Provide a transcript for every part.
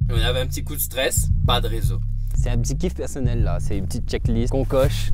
On avait un petit coup de stress, pas de réseau. C'est un petit kiff personnel là, c'est une petite checklist qu'on coche.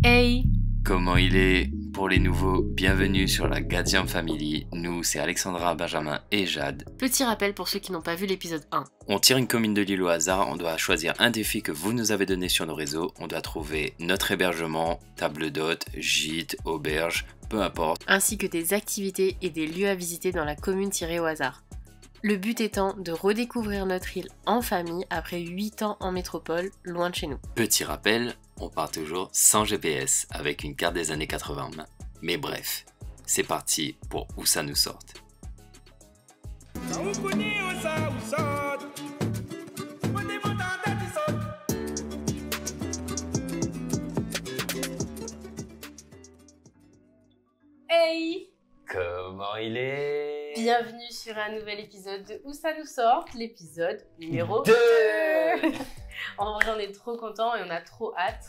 Hey! Comment il est? Pour les nouveaux, bienvenue sur la Gadiam Family. Nous, c'est Alexandra, Benjamin et Jade. Petit rappel pour ceux qui n'ont pas vu l'épisode 1. On tire une commune de l'île au hasard, on doit choisir un défi que vous nous avez donné sur nos réseaux. On doit trouver notre hébergement, table d'hôte, gîte, auberge, peu importe. Ainsi que des activités et des lieux à visiter dans la commune tirée au hasard. Le but étant de redécouvrir notre île en famille après 8 ans en métropole, loin de chez nous. Petit rappel, on part toujours sans GPS, avec une carte des années 80. Mais bref, c'est parti pour où ça nous sorte. Hey! Comment il est? Bienvenue sur un nouvel épisode de Où ça nous sort, l'épisode numéro 2. 2. En vrai, on est trop contents et on a trop hâte.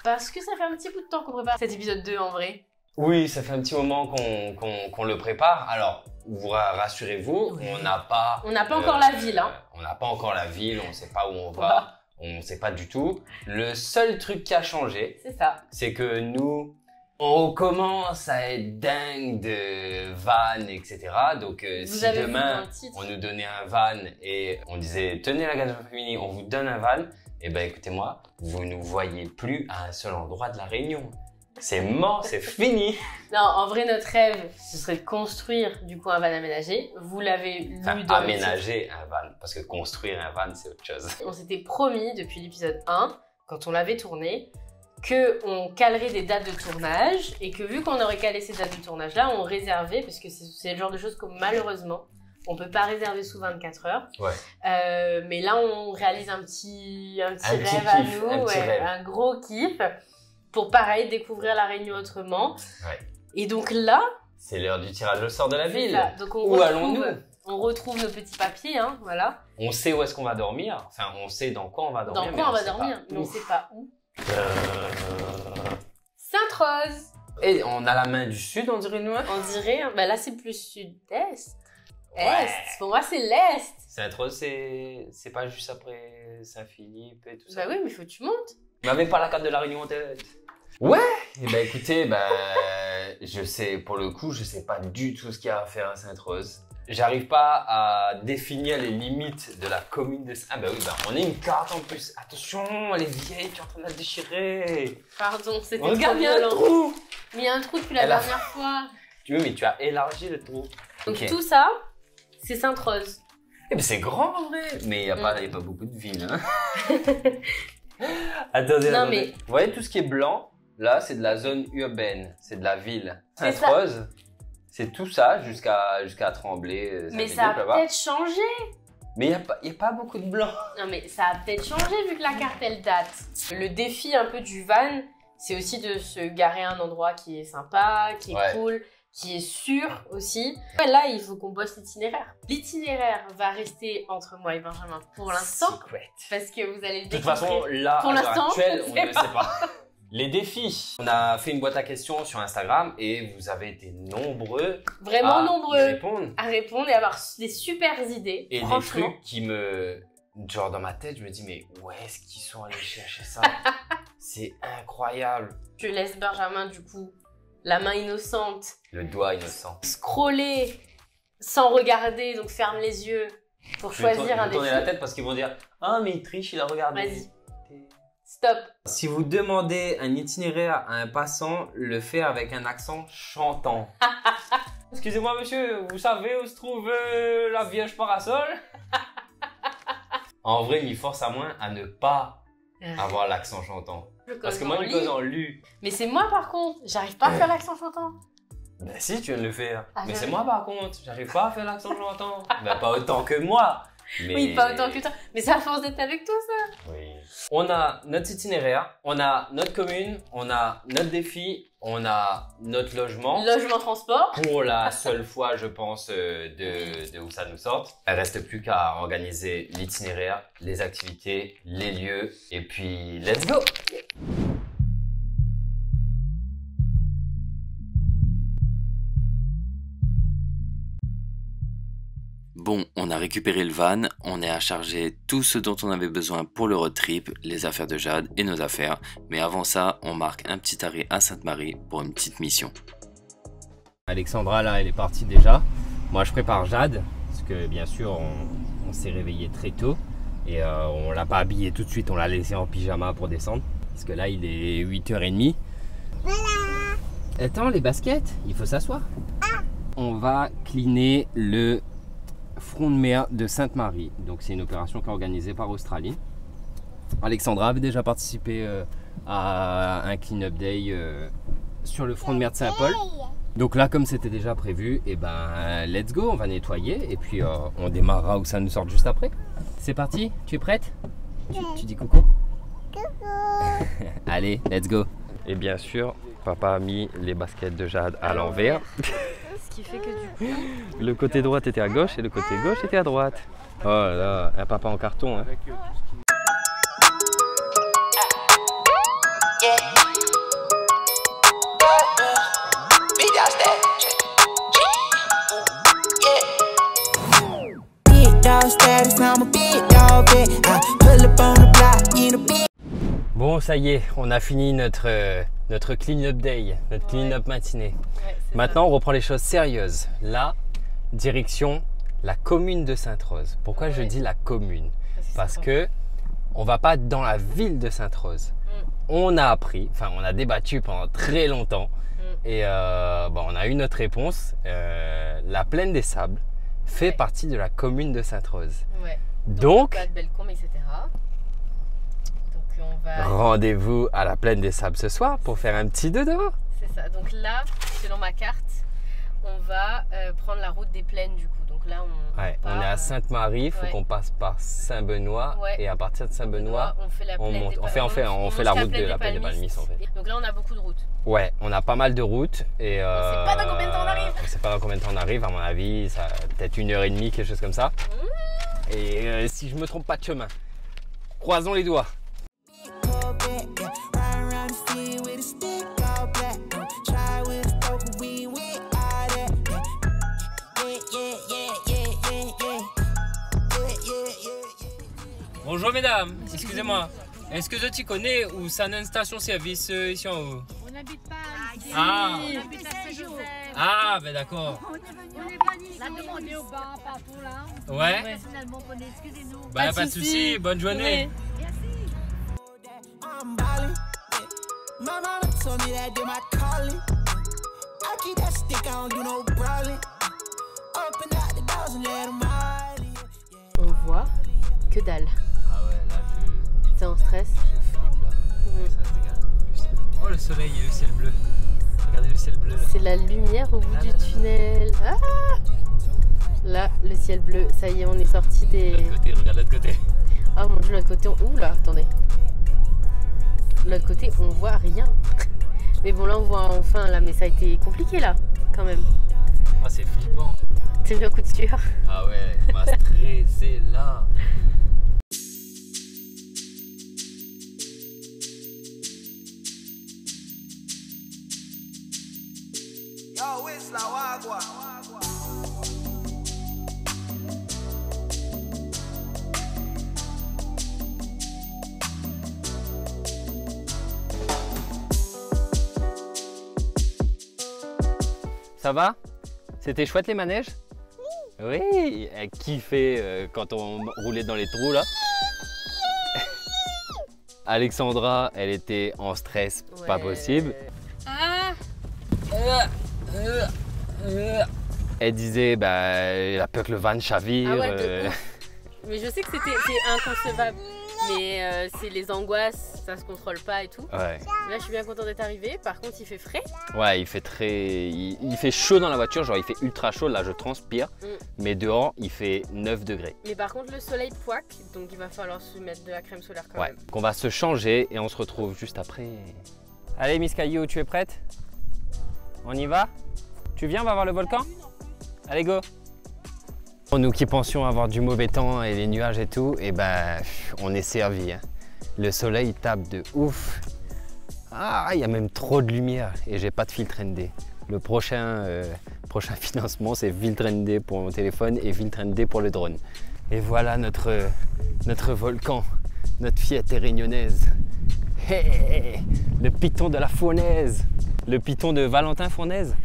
Parce que ça fait un petit bout de temps qu'on prépare cet épisode 2 en vrai. Oui, ça fait un petit moment qu'on le prépare. Alors, rassurez-vous, Oui. on n'a pas... On n'a pas encore la ville, hein. On n'a pas encore la ville, on ne sait pas où on va, on ne sait pas du tout. Le seul truc qui a changé, C'est ça. c'est que nous, on commence à être dingue de vannes, etc. Donc, Vous si avez vu demain, dans le titre. on nous donnait un van et on disait « Tenez la Gadiam Family, on vous donne un van », eh ben écoutez-moi, vous ne nous voyez plus à un seul endroit de la Réunion. C'est mort, c'est fini. Non, en vrai, notre rêve, ce serait de construire du coup un van aménagé. Vous l'avez lu Enfin, dans le aménager un van, parce que construire un van, c'est autre chose. titre. On s'était promis depuis l'épisode 1, quand on l'avait tourné, qu'on calerait des dates de tournage et que vu qu'on aurait calé ces dates de tournage-là, on réservait, parce que c'est le genre de choses que malheureusement, on peut pas réserver sous 24 heures. Ouais. Mais là, on réalise un petit petit rêve à kiff, nous, un petit rêve. un gros kiff, pour pareil découvrir la Réunion autrement. Ouais. Et donc là, C'est l'heure du tirage au sort de la c'est ville. ça. Donc Où allons-nous? On retrouve nos petits papiers, hein, voilà. On sait où est-ce qu'on va dormir. Enfin, on sait dans quoi on va dormir. Dans mais quoi on va sait dormir, pas mais on où. sait pas où. Sainte-Rose. Et on a la main du sud, on dirait nous. Hein. On dirait, bah là c'est plus sud-est. Ouais. Est. Pour moi c'est l'est. Sainte-Rose, c'est pas juste après Saint-Philippe et tout ça. Bah oui, mais faut que tu montes. Vous n'avez pas la carte de la Réunion en tête? Ouais. Et ben écoutez, je sais, pour le coup, je sais pas du tout ce qu'il y a à faire à Sainte-Rose. J'arrive pas à définir les limites de la commune de... Ah bah oui, on a une carte en plus. Attention, elle est vieille, tu es en train de la déchirer. Pardon, c'était trop Regarde, il y a un violent. trou. Mais il y a un trou depuis la Elle a- dernière fois. Tu veux, mais tu as élargi le trou. Donc Ok. tout ça, c'est Sainte-Rose. Eh ben c'est grand en vrai. Mais il n'y a, y a pas beaucoup de villes. Hein. Attendez, Non, attendez. mais- Vous voyez tout ce qui est blanc? Là, c'est de la zone urbaine. C'est de la ville. C'est ça. Sainte-Rose, c'est tout ça jusqu'à Tremblay. Mais Saint-Philippe, ça a là-bas. peut-être changé. Mais il n'y a pas beaucoup de blanc. Non mais ça a peut-être changé vu que la carte elle date. Le défi un peu du van, c'est aussi de se garer à un endroit qui est sympa, qui est Ouais. cool, qui est sûr aussi. Ouais, là, il faut qu'on bosse l'itinéraire. L'itinéraire va rester entre moi et Benjamin pour l'instant, Secret. parce que vous allez le De toute découvrir. façon, là, Pour à l'heure l'instant, actuelle, on on sait ne pas. sait pas. Les défis. On a fait une boîte à questions sur Instagram et vous avez été nombreux Vraiment à y nombreux répondre. à répondre et avoir des super idées. Et des franchement. trucs qui me... Genre dans ma tête, je me dis, mais où est-ce qu'ils sont allés chercher ça? C'est incroyable. Je laisse Benjamin du coup, la main innocente, Le doigt innocent. scroller sans regarder, donc ferme les yeux pour choisir un Je vais tourner la défi. tête parce qu'ils vont dire, ah mais il triche, il a regardé. Vas-y. Stop. Si vous demandez un itinéraire à un passant, le fait avec un accent chantant. Excusez-moi monsieur, vous savez où se trouve la Vierge Parasol? En vrai, il force à moins à ne pas avoir l'accent chantant. Parce que moi, je une cause cause en lu. Mais c'est moi par contre, j'arrive pas à faire l'accent chantant. Ben si, tu viens de le faire. Ah, Mais je- c'est moi par contre, j'arrive pas à faire l'accent chantant. Ben pas autant que moi. Mais... Oui, pas autant que toi. Mais c'est à force d'être avec toi, ça. Oui. On a notre itinéraire, on a notre commune, on a notre défi, on a notre logement. Logement, transport. Pour la seule fois, je pense, de où ça nous sort. Il reste plus qu'à organiser l'itinéraire, les activités, les lieux, et puis let's go! Bon, on a récupéré le van, on est à charger tout ce dont on avait besoin pour le road trip, les affaires de Jade et nos affaires. Mais avant ça, on marque un petit arrêt à Sainte-Marie pour une petite mission. Alexandra, là, elle est partie déjà. Moi, je prépare Jade, parce que bien sûr, on s'est réveillé très tôt. Et on l'a pas habillée tout de suite, on l'a laissée en pyjama pour descendre. Parce que là, il est 8h30. Voilà. Attends, les baskets, il faut s'asseoir. On va cleaner le front de mer de Sainte-Marie. Donc c'est une opération qui est organisée par Australie. Alexandra avait déjà participé à un clean-up day sur le front de mer de Saint-Paul. Donc là, comme c'était déjà prévu, et ben let's go, on va nettoyer et puis on démarrera où ça nous sort juste après. C'est parti, tu es prête? Tu dis coucou? Coucou. Allez, let's go. Et bien sûr, papa a mis les baskets de Jade à l'envers. Ce qui fait que du coup... Le côté droit était à gauche et le côté gauche était à droite. Oh là, un papa en carton. Hein. Bon, ça y est, on a fini notre clean-up day, notre clean-up matinée. Ouais, maintenant, on reprend les choses sérieuses. Là, direction la commune de Sainte-Rose. Pourquoi je dis la commune? Parce que on va pas dans la ville de Sainte-Rose. On a appris, enfin on a débattu pendant très longtemps et bon, on a eu notre réponse. La plaine des Sables fait partie de la commune de Sainte-Rose. Ouais. Donc Bellecombe, etc. Donc on va... Rendez-vous à la plaine des Sables ce soir pour faire un petit dodo. C'est ça. Donc là, selon ma carte, on va prendre la route des plaines du coup. Donc là, on est à Sainte-Marie, il faut qu'on passe par Saint-Benoît et à partir de Saint-Benoît, on fait la on monte. On fait la route de la plaine des Palmistes en fait. Donc là, on a beaucoup de routes. Ouais, on a pas mal de routes et on sait pas dans combien de temps on arrive. On sait pas dans combien de temps on arrive, à mon avis, ça peut-être 1h30, quelque chose comme ça. Et si je me trompe pas de chemin, croisons les doigts. Bonjour mesdames, excusez-moi. Est-ce que tu connais où ça a une station-service ici en haut? On n'habite pas ici. Ah. On habite à Saint-Joseph. Ah, ben d'accord. On est venu là demander au bar partout là. Ouais. Personnellement, excusez-nous. Bah, pas de soucis, bonne journée. Merci. On voit que dalle. Ah ouais, là T'es en stress? je flippe là. Ça se dégage un peu plus. Oh le soleil et le ciel bleu. Regardez le ciel bleu là. C'est la lumière au bout du tunnel. Ah, là, le ciel bleu. Ça y est, on est sorti des... De l'autre côté, regarde l'autre côté. Ah mon dieu, l'autre côté... Ouh là, attendez. L'autre côté, on voit rien. Mais bon, là, on voit enfin, là. Mais ça a été compliqué, là, quand même. Ah, c'est flippant. T'as vu un coup de sueur? Ah ouais, on m'a stressé là. Yo, it's la wagwa. Ça va? C'était chouette les manèges? Oui, elle kiffait quand on roulait dans les trous là. Alexandra, elle était en stress, pas possible. Elle disait, bah, elle a peur que le van chavire. Ah ouais, Mais je sais que c'est inconcevable. Mais c'est les angoisses, ça se contrôle pas et tout. Ouais. Là, je suis bien contente d'être arrivée. Par contre, il fait frais. Ouais, il fait très... Il fait chaud dans la voiture, genre il fait ultra chaud, là je transpire. Mais dehors, il fait 9 degrés. Mais par contre, le soleil poique, donc il va falloir se mettre de la crème solaire quand Ouais, même. qu'on va se changer et on se retrouve juste après. Allez Miss Caillou, tu es prête? On y va? Tu viens, on va voir le volcan? Allez, go! Nous qui pensions avoir du mauvais temps et les nuages et tout, et ben on est servi. Hein. Le soleil tape de ouf. Ah, il y a même trop de lumière et j'ai pas de filtre ND. Le prochain financement, c'est filtre ND pour mon téléphone et filtre ND pour le drone. Et voilà notre volcan, notre fillette réunionnaise. Hey, le piton de la Fournaise, le piton de Valentin Fournaise.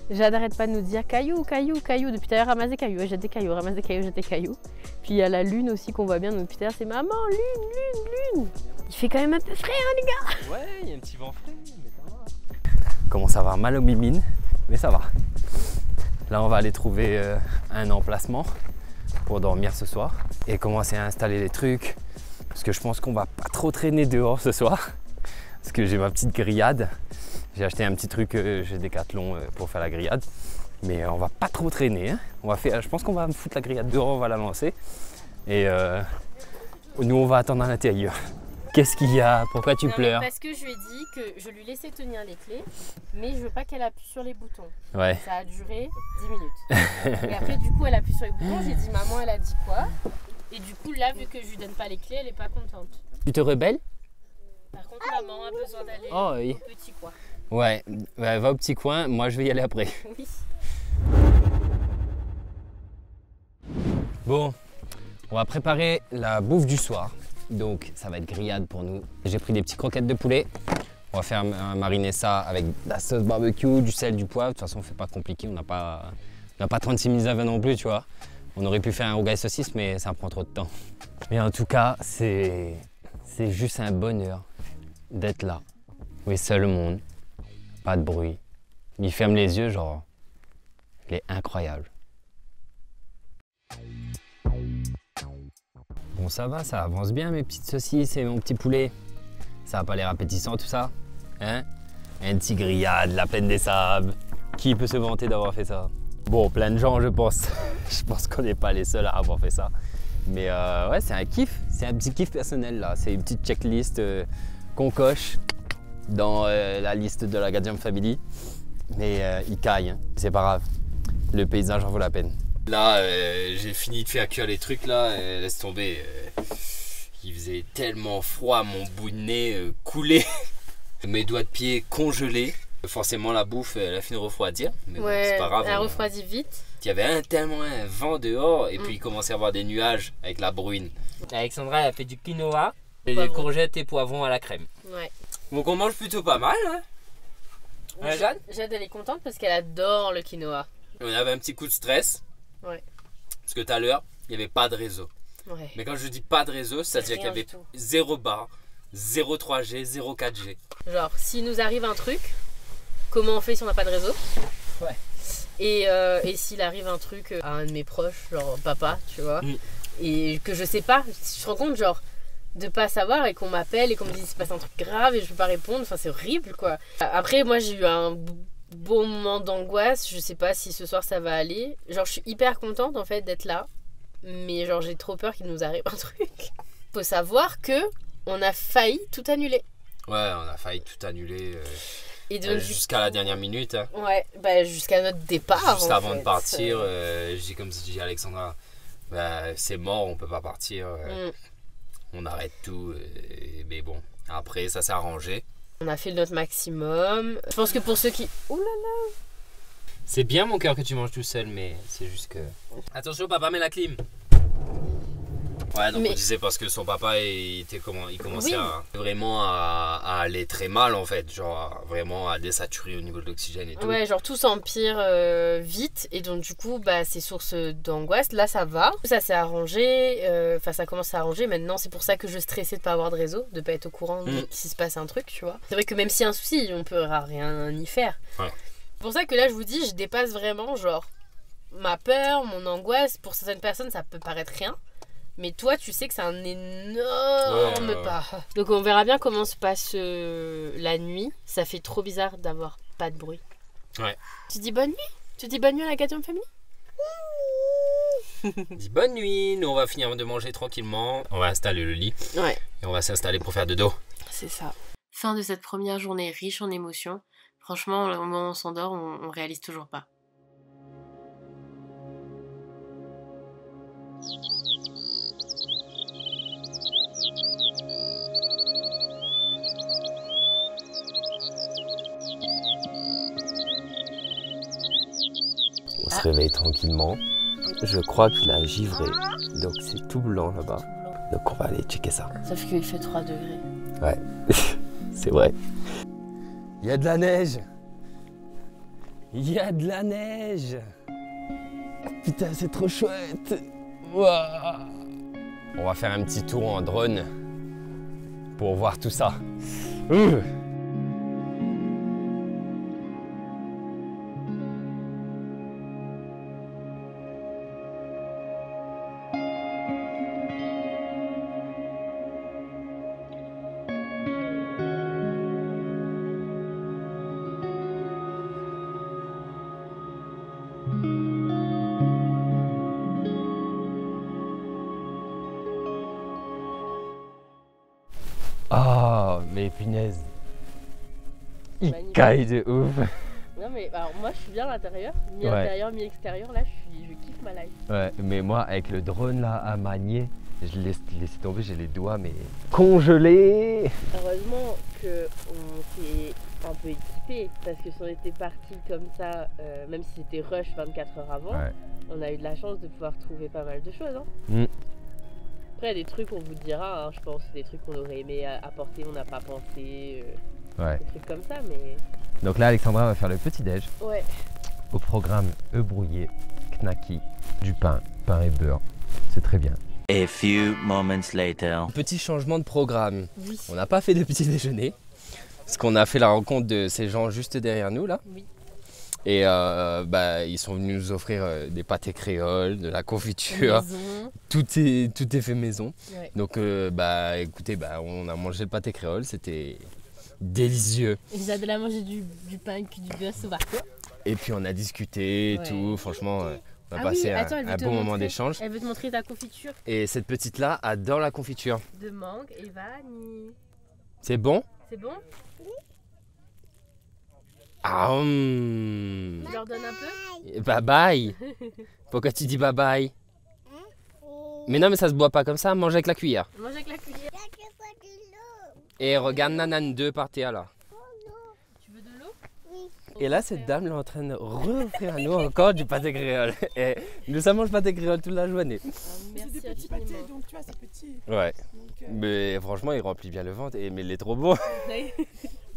Jade n'arrête pas de nous dire caillou, caillou, caillou. Depuis tout à l'heure, ramasse des cailloux, jette des cailloux, ramasse des cailloux, jette des cailloux. Puis il y a la lune aussi qu'on voit bien. Donc depuis tout à l'heure, c'est maman, lune, lune, lune. Il fait quand même un peu frais, hein, les gars. Ouais, il y a un petit vent frais, mais ça va. Commence à avoir mal aux mimines, mais ça va. Là, on va aller trouver un emplacement pour dormir ce soir et commencer à installer les trucs. Parce que je pense qu'on va pas trop traîner dehors ce soir. Parce que j'ai ma petite grillade. J'ai acheté un petit truc chez Decathlon pour faire la grillade. Mais on va pas trop traîner. Hein. Je pense qu'on va foutre la grillade dehors, on va la lancer. Et nous, on va attendre à l'intérieur. Qu'est-ce qu'il y a? Pourquoi tu pleures? Parce que je lui ai dit que je lui laissais tenir les clés, mais je veux pas qu'elle appuie sur les boutons. Ouais. Ça a duré 10 minutes. Et après, du coup, elle appuie sur les boutons. J'ai dit, maman, elle a dit quoi? Et du coup, là, vu que je lui donne pas les clés, elle est pas contente. Tu te rebelles? Par contre, maman a besoin d'aller oui. au petit coin. Ouais, va au petit coin, moi je vais y aller après. Oui. Bon, on va préparer la bouffe du soir. Donc ça va être grillade pour nous. J'ai pris des petites croquettes de poulet. On va faire mariner ça avec de la sauce barbecue, du sel, du poivre. De toute façon, on fait pas compliqué, on n'a pas 36 000 aveux non plus, tu vois. On aurait pu faire un rougail saucisse, mais ça prend trop de temps. Mais en tout cas, c'est juste un bonheur d'être là. Oui, seul au monde. Pas de bruit. Il ferme les yeux, genre, il est incroyable. Bon, ça va, ça avance bien mes petites saucisses et mon petit poulet. Ça a pas l'air appétissant tout ça, hein? Un petit grillade, la plaine des sables. Qui peut se vanter d'avoir fait ça? Bon, plein de gens, je pense. Je pense qu'on n'est pas les seuls à avoir fait ça. Mais ouais, c'est un kiff, c'est un petit kiff personnel là. C'est une petite checklist qu'on coche dans la liste de la Gadium Family. Mais il caille, hein. C'est pas grave. Le paysage en vaut la peine. Là, j'ai fini de faire cuire les trucs là, laisse tomber. Il faisait tellement froid, mon bout de nez coulé, mes doigts de pied congelés. Forcément, la bouffe, elle a fini de refroidir. Mais bon, c'est pas grave. Elle refroidit vite. Il y avait tellement un vent dehors et puis il commençait à avoir des nuages avec la bruine. Alexandra, elle a fait du quinoa, et des courgettes et poivrons à la crème. Ouais. Donc on mange plutôt pas mal, hein? Ouais, Jade? Jade, elle est contente parce qu'elle adore le quinoa. On avait un petit coup de stress. Ouais. Parce que tout à l'heure, il n'y avait pas de réseau. Ouais. Mais quand je dis pas de réseau, c'est-à-dire qu'il y avait 0 bar, 0 3G, 0 4G. Genre, s'il nous arrive un truc, comment on fait si on n'a pas de réseau? Ouais. Et s'il arrive un truc à un de mes proches, genre papa, tu vois, et que je sais pas, je me rends compte, genre, de pas savoir et qu'on m'appelle et qu'on me dit il se passe un truc grave et je peux pas répondre, enfin c'est horrible quoi. Après, moi j'ai eu un beau moment d'angoisse, je sais pas si ce soir ça va aller. Genre, je suis hyper contente en fait d'être là, mais genre j'ai trop peur qu'il nous arrive un truc. Faut savoir que on a failli tout annuler. Ouais, on a failli tout annuler. Jusqu'à la dernière minute. Hein. Ouais, bah jusqu'à notre départ. Juste avant de partir, j'ai comme si j'ai dit à Alexandra, bah, c'est mort, on peut pas partir. On arrête tout. Mais bon, après ça s'est arrangé. On a fait notre maximum. Je pense que pour ceux qui... Ouh là là. C'est bien mon cœur que tu manges tout seul, mais c'est juste que... Attention, papa met la clim. Ouais, donc Mais- on disait parce que son papa il commençait Oui. vraiment à aller très mal en fait, genre vraiment à désaturer au niveau de l'oxygène et tout. Ouais, genre tout s'empire vite et donc du coup, bah, c'est source d'angoisse. Là, ça va. Ça s'est arrangé. Enfin, ça commence à arranger. Maintenant, c'est pour ça que je stressais de pas avoir de réseau, de pas être au courant s'il se passe un truc, tu vois. C'est vrai que même s'il y a un souci, on peut rien y faire. Ouais. C'est pour ça que là, je vous dis, je dépasse vraiment, genre, ma peur, mon angoisse. Pour certaines personnes, ça peut paraître rien. Mais toi, tu sais que c'est un énorme Ouais. pas. Donc, on verra bien comment se passe la nuit. Ça fait trop bizarre d'avoir pas de bruit. Ouais. Tu dis bonne nuit? Tu dis bonne nuit à la 4e famille? Dis bonne nuit, nous on va finir de manger tranquillement. On va installer le lit Ouais. et on va s'installer pour faire de dos. C'est ça. Fin de cette première journée riche en émotions. Franchement, au moment où on s'endort, on réalise toujours pas. On se réveille tranquillement. Je crois qu'il a givré. Donc c'est tout blanc là-bas. Donc on va aller checker ça. Sauf qu'il fait 3 degrés. Ouais, c'est vrai. Il y a de la neige. Il y a de la neige. Putain, c'est trop chouette. Ouah. On va faire un petit tour en drone pour voir tout ça. Ouh. Ah, mais punaise. Il Magnifique. caille de ouf. Non mais alors moi je suis bien à l'intérieur, Ouais. mi-intérieur, mi-extérieur, là je kiffe ma life. Ouais, mais moi, avec le drone là à manier, je laisse tomber, j'ai les doigts, mais congelés. Heureusement qu'on s'est un peu équipé, parce que si on était parti comme ça, même si c'était rush 24 heures avant, Ouais. on a eu de la chance de pouvoir trouver pas mal de choses. Hein. Mm. Après, il y a des trucs on vous dira, hein, je pense, des trucs qu'on aurait aimé apporter, on n'a pas pensé, Ouais. des trucs comme ça, mais Donc là, Alexandra va faire le petit-déj. ouais. Au programme œufs brouillés, knacky, du pain et beurre. C'est très bien. A few moments later. Petit changement de programme. Oui. On n'a pas fait de petit déjeuner. Parce qu'on a fait la rencontre de ces gens juste derrière nous là. Oui. Et ils sont venus nous offrir des pâtés créoles, de la confiture. Maison. Tout est fait maison. Ouais. Donc écoutez, on a mangé le pâté créole, c'était délicieux. J'adore manger du pain et puis du beurre souvent. Et puis on a discuté et Ouais. tout. Franchement, on a Ah passé oui, attends, elle veut un te bon moment montrer. d'échange. Elle veut te montrer ta confiture Et cette petite là adore la confiture. de mangue et vanille. C'est bon? C'est bon? Ah, Je leur donne un peu? bye bye. Pourquoi tu dis bye bye? Mais non, mais ça se boit pas comme ça, mange avec la cuillère. Mange avec la cuillère. Et regarde Nanan 2 par terre là. Tu veux de l'eau? Et là, cette dame là est en train de refaire à nous encore du pâté créole. Et nous, ça mange pâté créole toute la journée. Merci C'est des petits pâtés, infiniment. donc tu vois, c'est petit. Ouais. Donc, Mais franchement, il remplit bien le ventre. Mais il est trop bon.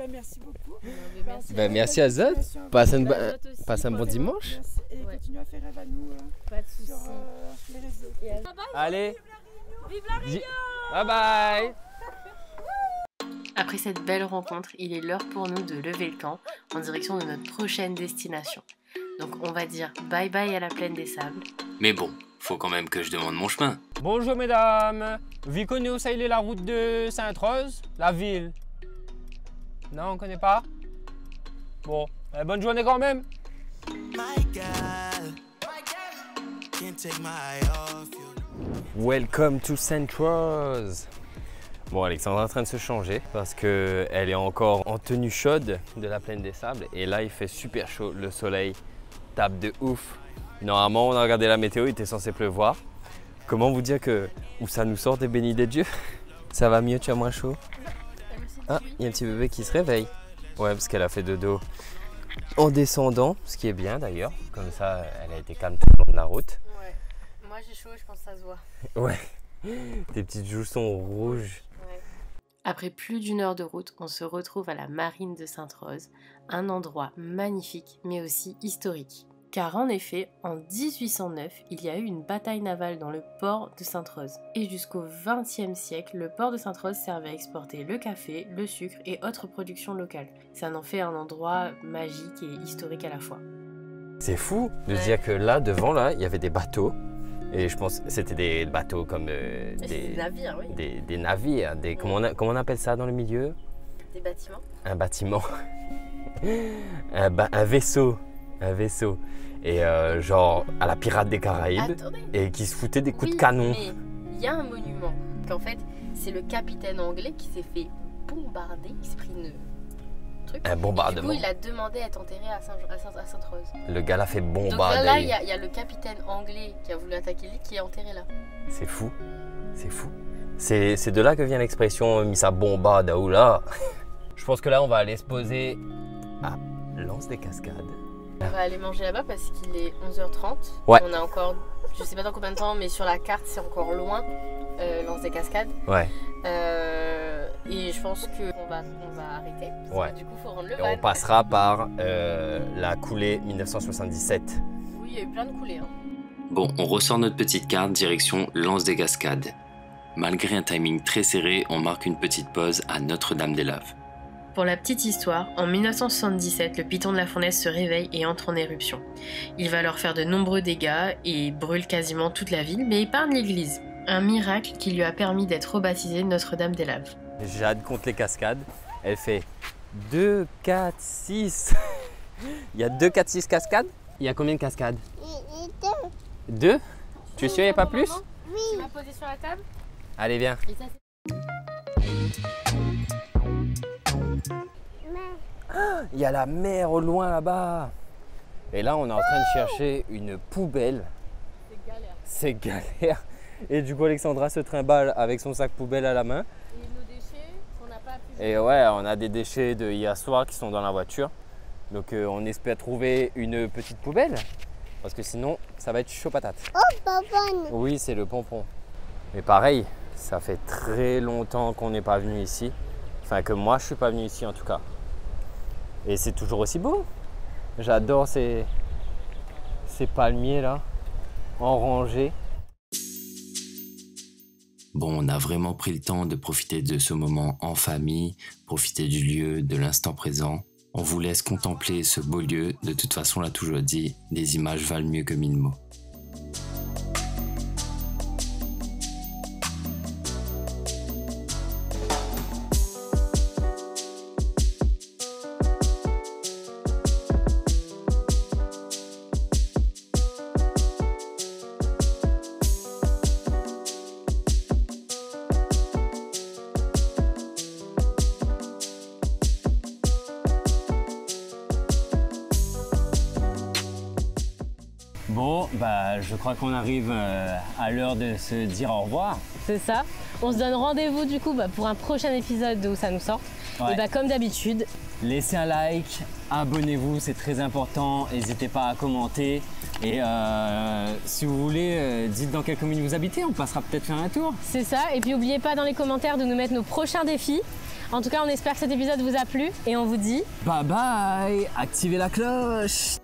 merci beaucoup. Merci. Bah, merci à Zod. Passe un, Bah, toi aussi, passe un bon quoi. dimanche. Merci. Et Ouais. continue à faire rêve à nous Pas de soucis. sur les réseaux. Allez. Bye bye. Après cette belle rencontre, il est l'heure pour nous de lever le camp en direction de notre prochaine destination. Donc on va dire bye bye à la plaine des sables. Mais bon, faut quand même que je demande mon chemin. Bonjour mesdames, vous connaissez où ça il est la route de Sainte-Rose, la ville? Non, on connaît pas? Bon, bonne journée quand même. My girl, can't take my eye off you. Welcome to Saint Rose. Bon, Alexandra est en train de se changer parce qu'elle est encore en tenue chaude de la plaine des sables. Et là, il fait super chaud. Le soleil tape de ouf. Normalement, on a regardé la météo, il était censé pleuvoir. Comment vous dire que où ça nous sort des bénis des dieux? Ça va mieux, tu as moins chaud? Ah, il y a un petit bébé qui se réveille. Ouais, parce qu'elle a fait dodo en descendant, ce qui est bien d'ailleurs. Comme ça, elle a été calme tout le long de la route. Ouais. Moi j'ai chaud, je pense que ça se voit. Ouais. Tes petites joues sont rouges. Après plus d'1 heure de route, on se retrouve à la marine de Sainte-Rose, un endroit magnifique mais aussi historique. Car en effet, en 1809, il y a eu une bataille navale dans le port de Sainte-Rose. Et jusqu'au XXe siècle, le port de Sainte-Rose servait à exporter le café, le sucre et autres productions locales. Ça en fait un endroit magique et historique à la fois. C'est fou de se dire que là, devant, là, il y avait des bateaux. Et je pense que c'était des bateaux comme des navires, oui. Des navires, comment on appelle ça dans le milieu? Des bâtiments. Un bâtiment. un vaisseau. Un vaisseau. Et genre à la pirate des Caraïbes. Attendez. Et qui se foutait des coups de canon. Mais il y a un monument qu'en fait, c'est le capitaine anglais qui s'est fait bombarder. Il s'est pris une... truc. Un bombardement. Et du coup, il a demandé à être enterré à Sainte-Rose. Le gars l'a fait bombarder. Donc là, il y a le capitaine anglais qui a voulu attaquer l'île qui est enterré là. C'est fou. C'est fou. C'est de là que vient l'expression « mis sa bombarde ou là ». Je pense que là, on va aller se poser à L'Anse des Cascades. On va aller manger là-bas parce qu'il est 11h30. Ouais. On a encore, je sais pas dans combien de temps, mais sur la carte, c'est encore loin, L'Anse des Cascades. Ouais. Et je pense qu'on va arrêter. Parce que du coup, il faut rendre le van. Et on passera par la coulée 1977. Oui, il y a eu plein de coulées. Hein. Bon, on ressort notre petite carte direction l'Anse des Cascades. Malgré un timing très serré, on marque une petite pause à Notre-Dame-des-Laves. Pour la petite histoire, en 1977, le Piton de la Fournaise se réveille et entre en éruption. Il va alors faire de nombreux dégâts et brûle quasiment toute la ville, mais épargne l'église. Un miracle qui lui a permis d'être rebaptisé Notre-Dame-des-Laves. Jade compte les cascades. Elle fait 2, 4, 6. Il y a 2, 4, 6 cascades. Il y a combien de cascades? 2. Tu es sûr il n'y a pas plus? Oui. Tu m'as posé sur la table? Allez, viens. Et ça, Il y a la mer au loin là-bas. Et là, on est en train de chercher une poubelle. C'est galère. Et du coup, Alexandra se trimballe avec son sac poubelle à la main. Et nos déchets qu'on n'a pas pu... Et ouais, on a des déchets de hier soir qui sont dans la voiture. Donc on espère trouver une petite poubelle. Parce que sinon, ça va être chaud patate. Oh, pompon. Oui, c'est le pompon. Mais pareil, ça fait très longtemps qu'on n'est pas venu ici. Enfin, que moi, je suis pas venu ici en tout cas. Et c'est toujours aussi beau. J'adore ces palmiers là, en rangée. Bon, on a vraiment pris le temps de profiter de ce moment en famille, profiter du lieu, de l'instant présent. On vous laisse contempler ce beau lieu. De toute façon, on l'a toujours dit, des images valent mieux que 1000 mots. Bon, bah, je crois qu'on arrive à l'heure de se dire au revoir. C'est ça. On se donne rendez-vous du coup pour un prochain épisode d'Où ça nous sort. Ouais. Et bah comme d'habitude, laissez un like, abonnez-vous, c'est très important. N'hésitez pas à commenter. Et si vous voulez, dites dans quelle commune vous habitez, on passera peut-être faire un tour. c'est ça. Et puis n'oubliez pas dans les commentaires de nous mettre nos prochains défis. En tout cas, on espère que cet épisode vous a plu et on vous dit Bye bye, activez la cloche.